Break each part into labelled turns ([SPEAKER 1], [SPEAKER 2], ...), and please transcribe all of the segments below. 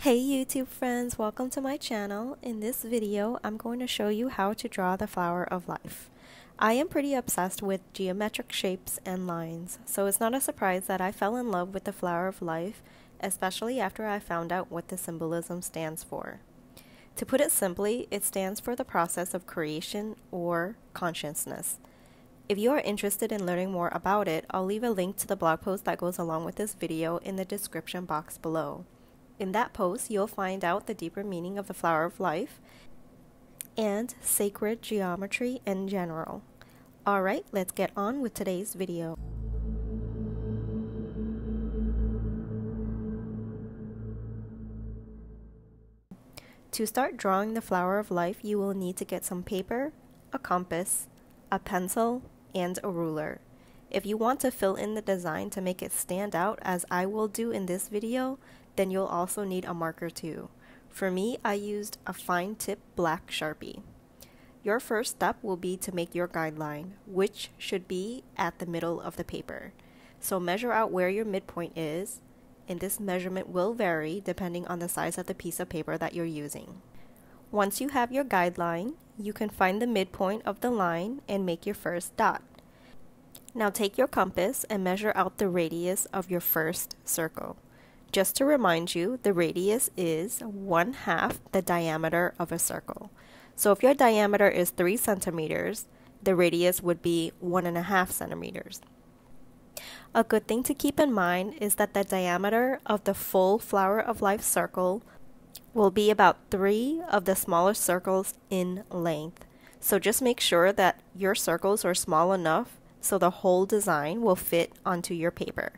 [SPEAKER 1] Hey YouTube friends, welcome to my channel. In this video, I'm going to show you how to draw the flower of life. I am pretty obsessed with geometric shapes and lines, so it's not a surprise that I fell in love with the flower of life, especially after I found out what the symbolism stands for. To put it simply, it stands for the process of creation or consciousness. If you are interested in learning more about it, I'll leave a link to the blog post that goes along with this video in the description box below. In that post, you'll find out the deeper meaning of the flower of life and sacred geometry in general. Alright, let's get on with today's video. To start drawing the flower of life, you will need to get some paper, a compass, a pencil, and a ruler. If you want to fill in the design to make it stand out, as I will do in this video, then you'll also need a marker too. For me, I used a fine tip black Sharpie. Your first step will be to make your guideline, which should be at the middle of the paper. So measure out where your midpoint is, and this measurement will vary depending on the size of the piece of paper that you're using. Once you have your guideline, you can find the midpoint of the line and make your first dot. Now take your compass and measure out the radius of your first circle. Just to remind you, the radius is 1/2 the diameter of a circle. So if your diameter is 3 centimeters, the radius would be 1.5 centimeters. A good thing to keep in mind is that the diameter of the full flower of life circle will be about 3 of the smaller circles in length. So just make sure that your circles are small enough so the whole design will fit onto your paper.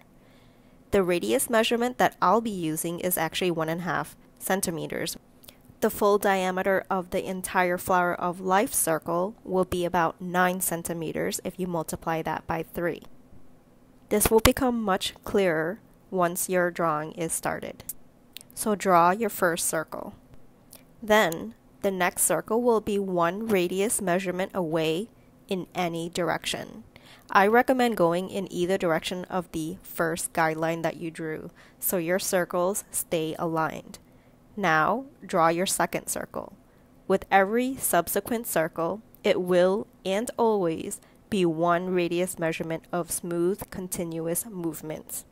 [SPEAKER 1] The radius measurement that I'll be using is actually 1.5 centimeters. The full diameter of the entire flower of life circle will be about 9 centimeters if you multiply that by 3. This will become much clearer once your drawing is started. So draw your first circle. Then the next circle will be 1 radius measurement away in any direction. I recommend going in either direction of the first guideline that you drew, so your circles stay aligned. Now, draw your second circle. With every subsequent circle, it will and always be 1 radius measurement of smooth, continuous movements.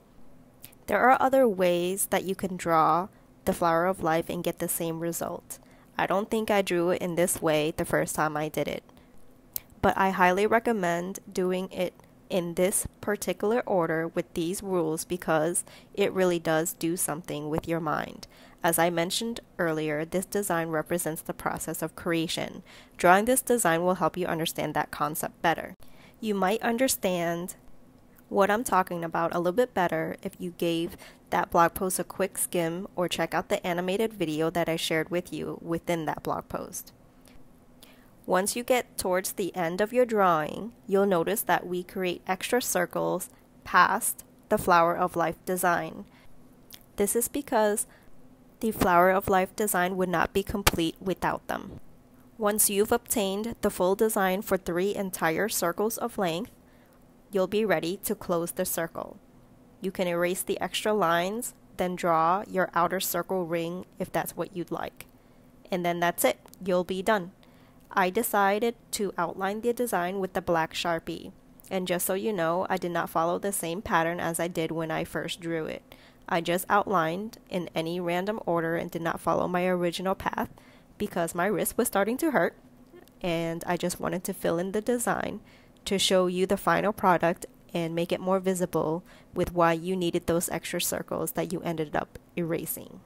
[SPEAKER 1] There are other ways that you can draw the flower of life and get the same result. I don't think I drew it in this way the first time I did it, but I highly recommend doing it in this particular order with these rules because it really does do something with your mind. As I mentioned earlier, this design represents the process of creation. Drawing this design will help you understand that concept better. You might understand what I'm talking about a little bit better if you gave that blog post a quick skim or check out the animated video that I shared with you within that blog post. Once you get towards the end of your drawing, you'll notice that we create extra circles past the flower of life design. This is because the flower of life design would not be complete without them. Once you've obtained the full design for 3 entire circles of length, you'll be ready to close the circle. You can erase the extra lines, then draw your outer circle ring if that's what you'd like. And then that's it, you'll be done. I decided to outline the design with the black Sharpie, and just so you know, I did not follow the same pattern as I did when I first drew it. I just outlined in any random order and did not follow my original path because my wrist was starting to hurt, and I just wanted to fill in the design to show you the final product and make it more visible with why you needed those extra circles that you ended up erasing.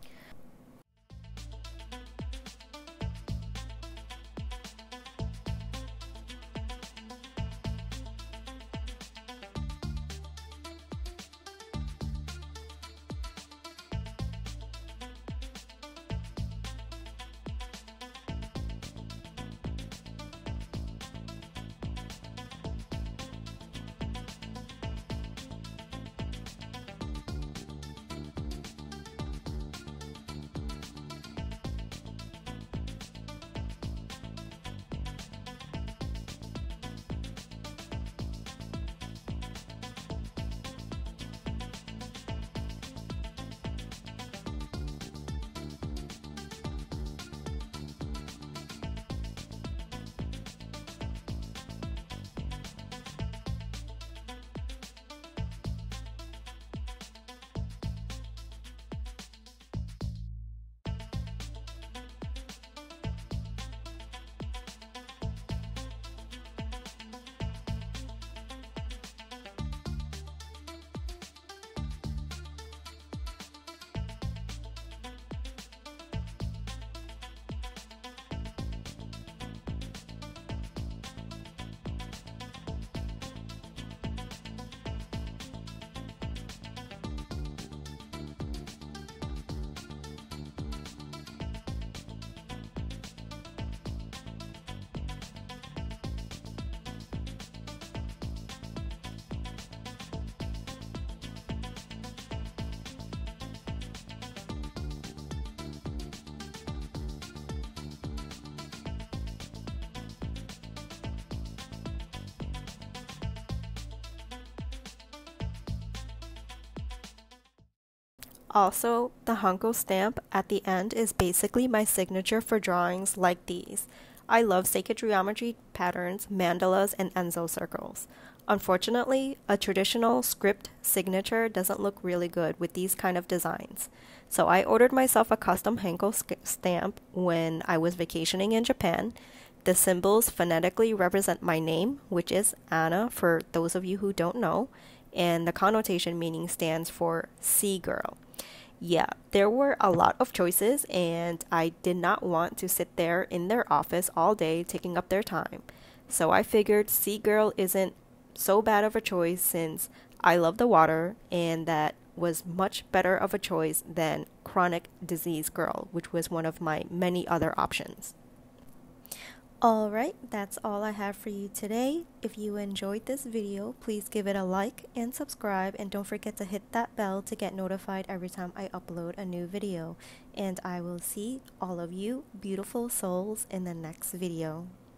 [SPEAKER 1] Also, the Hanko stamp at the end is basically my signature for drawings like these. I love sacred geometry patterns, mandalas, and Enzo circles. Unfortunately, a traditional script signature doesn't look really good with these kind of designs. So I ordered myself a custom Hanko stamp when I was vacationing in Japan. The symbols phonetically represent my name, which is Anna for those of you who don't know, and the connotation meaning stands for sea girl. Yeah, there were a lot of choices, and I did not want to sit there in their office all day taking up their time. So I figured Sea Girl isn't so bad of a choice since I love the water, and that was much better of a choice than Chronic Disease Girl, which was one of my many other options. Alright, that's all I have for you today. If you enjoyed this video, please give it a like and subscribe, and don't forget to hit that bell to get notified every time I upload a new video. And I will see all of you beautiful souls in the next video.